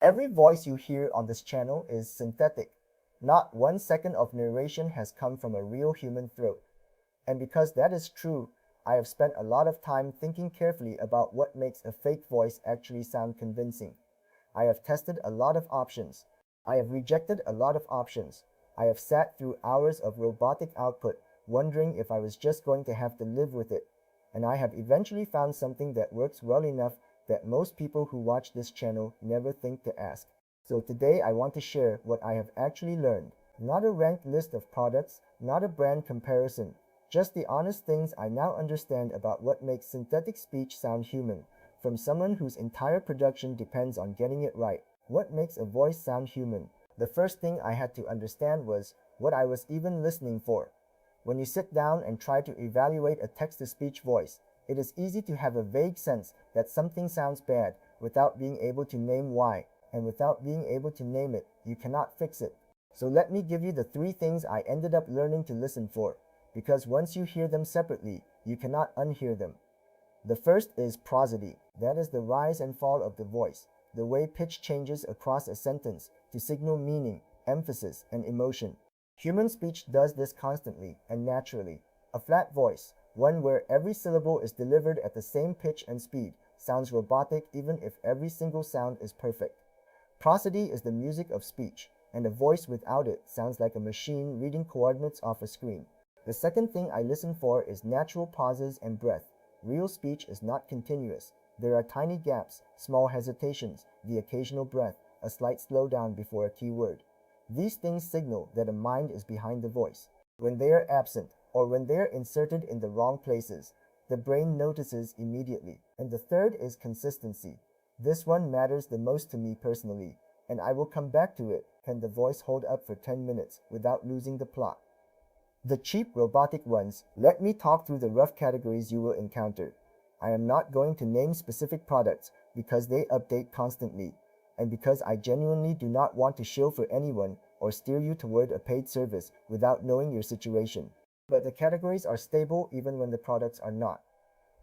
Every voice you hear on this channel is synthetic. Not 1 second of narration has come from a real human throat. And because that is true, I have spent a lot of time thinking carefully about what makes a fake voice actually sound convincing. I have tested a lot of options. I have rejected a lot of options. I have sat through hours of robotic output, wondering if I was just going to have to live with it. And I have eventually found something that works well enough that most people who watch this channel never think to ask. So today I want to share what I have actually learned. Not a ranked list of products, not a brand comparison, just the honest things I now understand about what makes synthetic speech sound human, from someone whose entire production depends on getting it right. What makes a voice sound human? The first thing I had to understand was what I was even listening for. When you sit down and try to evaluate a text-to-speech voice, it is easy to have a vague sense that something sounds bad without being able to name why, and without being able to name it, you cannot fix it. So let me give you the 3 things I ended up learning to listen for, because once you hear them separately, you cannot unhear them. The first is prosody. That is the rise and fall of the voice, the way pitch changes across a sentence to signal meaning, emphasis, and emotion. Human speech does this constantly and naturally. A flat voice, one where every syllable is delivered at the same pitch and speed, sounds robotic even if every single sound is perfect. Prosody is the music of speech, and a voice without it sounds like a machine reading coordinates off a screen. The second thing I listen for is natural pauses and breath. Real speech is not continuous. There are tiny gaps, small hesitations, the occasional breath, a slight slowdown before a key word. These things signal that a mind is behind the voice. When they are absent, or when they are inserted in the wrong places, the brain notices immediately. And the third is consistency. This one matters the most to me personally, and I will come back to it. Can the voice hold up for 10 minutes without losing the plot? The cheap robotic ones. Let me talk through the rough categories you will encounter. I am not going to name specific products because they update constantly, and because I genuinely do not want to shill for anyone or steer you toward a paid service without knowing your situation. But the categories are stable even when the products are not.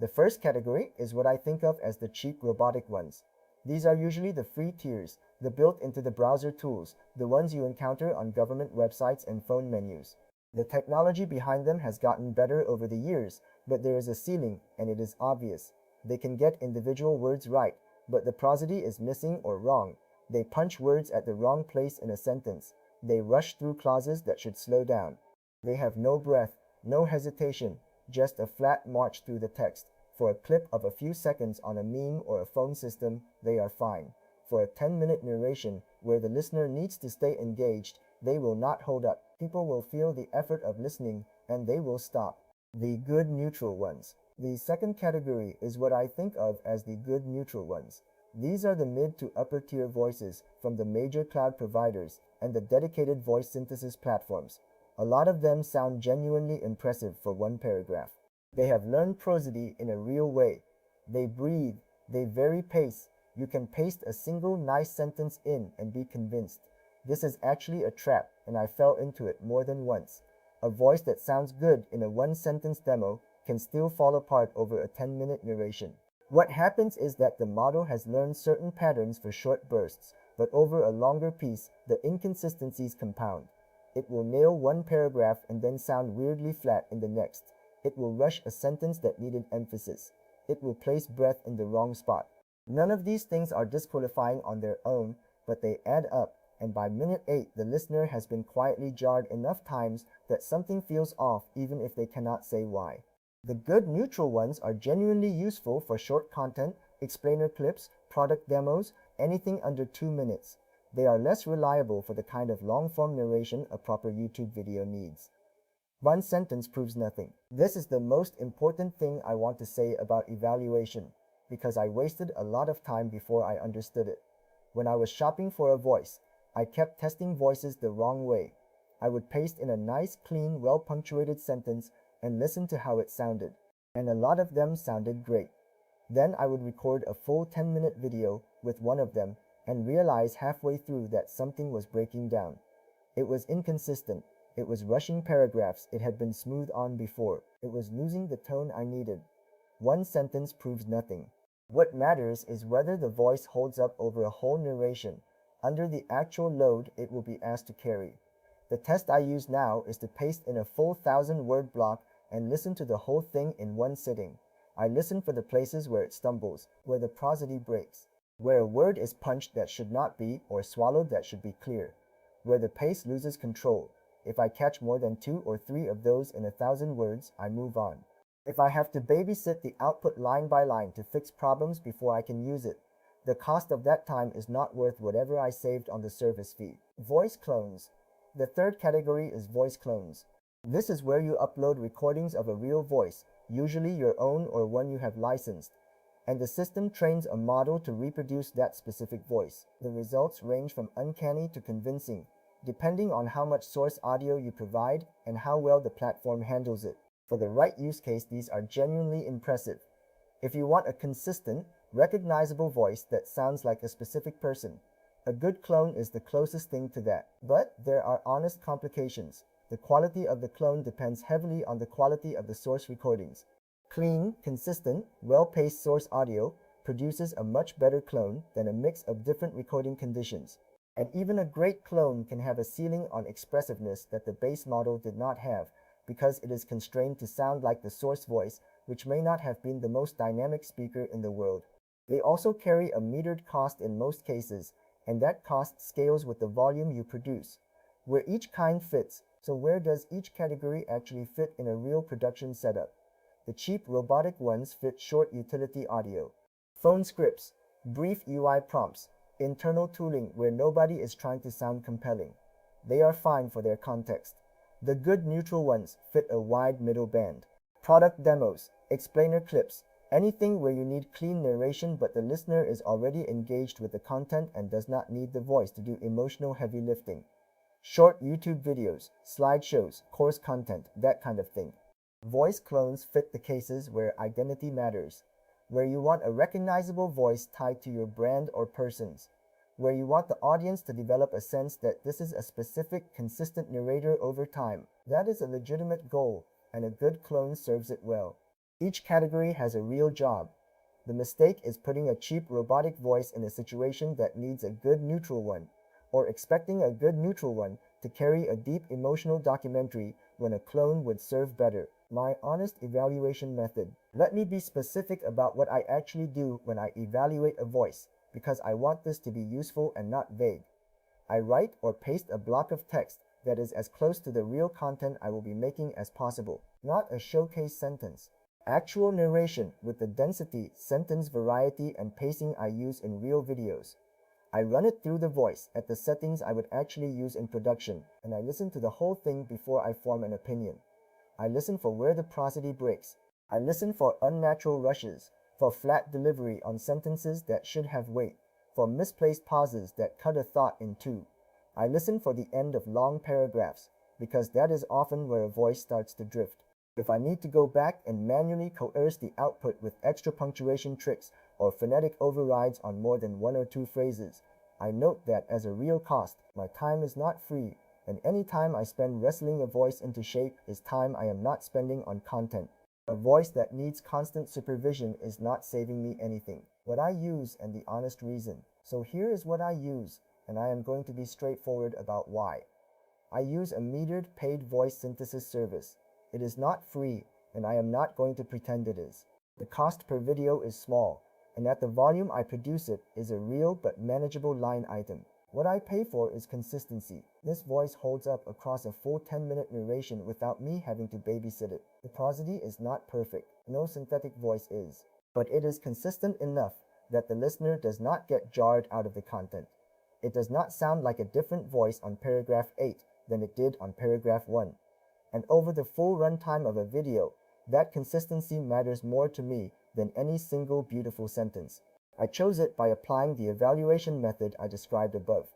The first category is what I think of as the cheap robotic ones. These are usually the free tiers, the built into the browser tools, the ones you encounter on government websites and phone menus. The technology behind them has gotten better over the years, but there is a ceiling, and it is obvious. They can get individual words right, but the prosody is missing or wrong. They punch words at the wrong place in a sentence. They rush through clauses that should slow down. They have no breath, no hesitation, just a flat march through the text. For a clip of a few seconds on a meme or a phone system, they are fine. For a 10-minute narration where the listener needs to stay engaged, they will not hold up. People will feel the effort of listening, and they will stop. The good neutral ones. The second category is what I think of as the good neutral ones. These are the mid to upper tier voices from the major cloud providers and the dedicated voice synthesis platforms. A lot of them sound genuinely impressive for one paragraph. They have learned prosody in a real way. They breathe, they vary pace. You can paste a single nice sentence in and be convinced. This is actually a trap, and I fell into it more than once. A voice that sounds good in a one-sentence demo can still fall apart over a 10-minute narration. What happens is that the model has learned certain patterns for short bursts, but over a longer piece, the inconsistencies compound. It will nail one paragraph and then sound weirdly flat in the next. It will rush a sentence that needed emphasis. It will place breath in the wrong spot. None of these things are disqualifying on their own, but they add up, and by minute 8, the listener has been quietly jarred enough times that something feels off even if they cannot say why. The good neutral ones are genuinely useful for short content, explainer clips, product demos, anything under 2 minutes. They are less reliable for the kind of long-form narration a proper YouTube video needs. One sentence proves nothing. This is the most important thing I want to say about evaluation, because I wasted a lot of time before I understood it. When I was shopping for a voice, I kept testing voices the wrong way. I would paste in a nice, clean, well-punctuated sentence and listen to how it sounded, and a lot of them sounded great. Then I would record a full 10-minute video with one of them and realize halfway through that something was breaking down. It was inconsistent. It was rushing paragraphs it had been smooth on before. It was losing the tone I needed. One sentence proves nothing. What matters is whether the voice holds up over a whole narration, under the actual load it will be asked to carry. The test I use now is to paste in a full 1,000-word block and listen to the whole thing in one sitting. I listen for the places where it stumbles, where the prosody breaks, where a word is punched that should not be or swallowed that should be clear, where the pace loses control. If I catch more than 2 or 3 of those in 1,000 words, I move on. If I have to babysit the output line by line to fix problems before I can use it, the cost of that time is not worth whatever I saved on the service fee. Voice clones. The third category is voice clones. This is where you upload recordings of a real voice, usually your own or one you have licensed, and the system trains a model to reproduce that specific voice. The results range from uncanny to convincing, depending on how much source audio you provide and how well the platform handles it. For the right use case, these are genuinely impressive. If you want a consistent, recognizable voice that sounds like a specific person, a good clone is the closest thing to that. But there are honest complications. The quality of the clone depends heavily on the quality of the source recordings. Clean, consistent, well-paced source audio produces a much better clone than a mix of different recording conditions. And even a great clone can have a ceiling on expressiveness that the base model did not have, because it is constrained to sound like the source voice, which may not have been the most dynamic speaker in the world. They also carry a metered cost in most cases, and that cost scales with the volume you produce. Where each kind fits, so where does each category actually fit in a real production setup? The cheap robotic ones fit short utility audio, phone scripts, brief UI prompts, internal tooling where nobody is trying to sound compelling. They are fine for their context. The good neutral ones fit a wide middle band. Product demos, explainer clips, anything where you need clean narration but the listener is already engaged with the content and does not need the voice to do emotional heavy lifting. Short YouTube videos, slideshows, course content, that kind of thing. Voice clones fit the cases where identity matters, where you want a recognizable voice tied to your brand or persons, where you want the audience to develop a sense that this is a specific, consistent narrator over time. That is a legitimate goal, and a good clone serves it well. Each category has a real job. The mistake is putting a cheap robotic voice in a situation that needs a good neutral one, or expecting a good neutral one to carry a deep emotional documentary when a clone would serve better. My honest evaluation method. Let me be specific about what I actually do when I evaluate a voice, because I want this to be useful and not vague. I write or paste a block of text that is as close to the real content I will be making as possible, not a showcase sentence. Actual narration with the density, sentence variety, and pacing I use in real videos. I run it through the voice at the settings I would actually use in production, and I listen to the whole thing before I form an opinion. I listen for where the prosody breaks. I listen for unnatural rushes, for flat delivery on sentences that should have weight, for misplaced pauses that cut a thought in two. I listen for the end of long paragraphs, because that is often where a voice starts to drift. If I need to go back and manually coerce the output with extra punctuation tricks or phonetic overrides on more than 1 or 2 phrases, I note that as a real cost, my time is not free, and any time I spend wrestling a voice into shape is time I am not spending on content. A voice that needs constant supervision is not saving me anything. What I use and the honest reason. So here is what I use, and I am going to be straightforward about why. I use a metered paid voice synthesis service. It is not free, and I am not going to pretend it is. The cost per video is small, and at the volume I produce it is a real but manageable line item. What I pay for is consistency. This voice holds up across a full 10-minute narration without me having to babysit it. The prosody is not perfect. No synthetic voice is. But it is consistent enough that the listener does not get jarred out of the content. It does not sound like a different voice on paragraph 8 than it did on paragraph 1. And over the full runtime of a video, that consistency matters more to me than any single beautiful sentence. I chose it by applying the evaluation method I described above.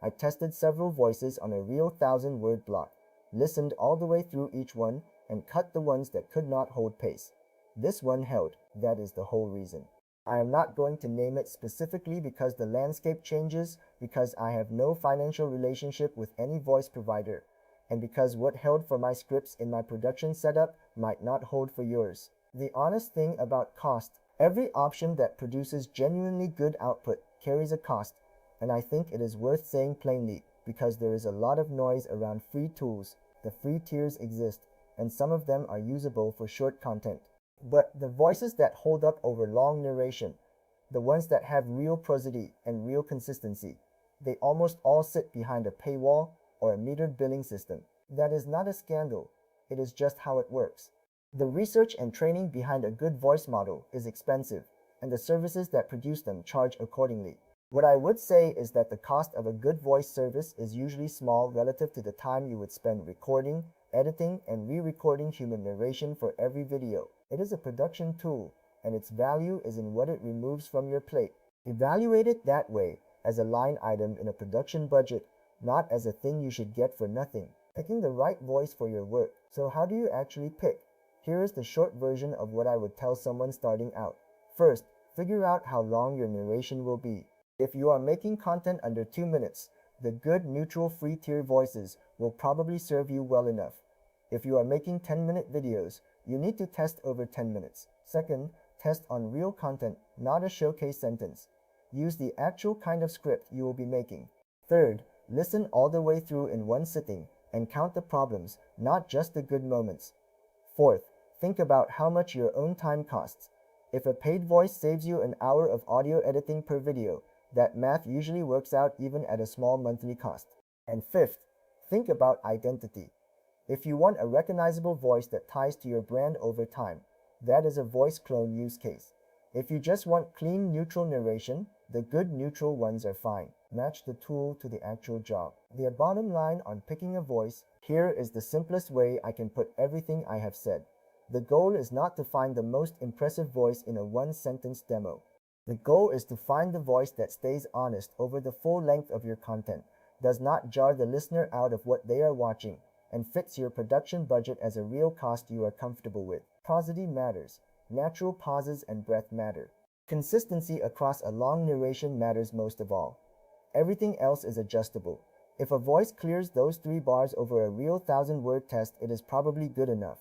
I tested several voices on a real 1,000-word block, listened all the way through each one, and cut the ones that could not hold pace. This one held. That is the whole reason. I am not going to name it specifically because the landscape changes, because I have no financial relationship with any voice provider, and because what held for my scripts in my production setup might not hold for yours. The honest thing about cost Every option that produces genuinely good output carries a cost, and I think it is worth saying plainly because there is a lot of noise around free tools. The free tiers exist, and some of them are usable for short content. But the voices that hold up over long narration, the ones that have real prosody and real consistency, they almost all sit behind a paywall or a metered billing system. That is not a scandal, it is just how it works. The research and training behind a good voice model is expensive, and the services that produce them charge accordingly. What I would say is that the cost of a good voice service is usually small relative to the time you would spend recording, editing, and re-recording human narration for every video. It is a production tool, and its value is in what it removes from your plate. Evaluate it that way, as a line item in a production budget, not as a thing you should get for nothing. Picking the right voice for your work. So how do you actually pick? Here is the short version of what I would tell someone starting out. First, figure out how long your narration will be. If you are making content under 2 minutes, the good neutral free tier voices will probably serve you well enough. If you are making 10-minute videos, you need to test over 10 minutes. Second, test on real content, not a showcase sentence. Use the actual kind of script you will be making. Third, listen all the way through in one sitting and count the problems, not just the good moments. Fourth, think about how much your own time costs. If a paid voice saves you an hour of audio editing per video, that math usually works out even at a small monthly cost. And fifth, think about identity. If you want a recognizable voice that ties to your brand over time, that is a voice clone use case. If you just want clean, neutral narration, the good neutral ones are fine. Match the tool to the actual job. The bottom line on picking a voice, here is the simplest way I can put everything I have said. The goal is not to find the most impressive voice in a one-sentence demo. The goal is to find the voice that stays honest over the full length of your content, does not jar the listener out of what they are watching, and fits your production budget as a real cost you are comfortable with. Prosody matters. Natural pauses and breath matter. Consistency across a long narration matters most of all. Everything else is adjustable. If a voice clears those 3 bars over a real 1,000-word test, it is probably good enough.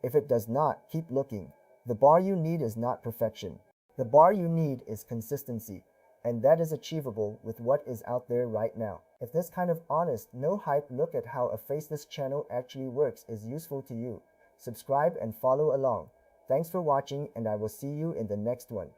If it does not, keep looking. The bar you need is not perfection. The bar you need is consistency, and that is achievable with what is out there right now. If this kind of honest, no hype look at how a faceless channel actually works is useful to you, subscribe and follow along. Thanks for watching, and I will see you in the next one.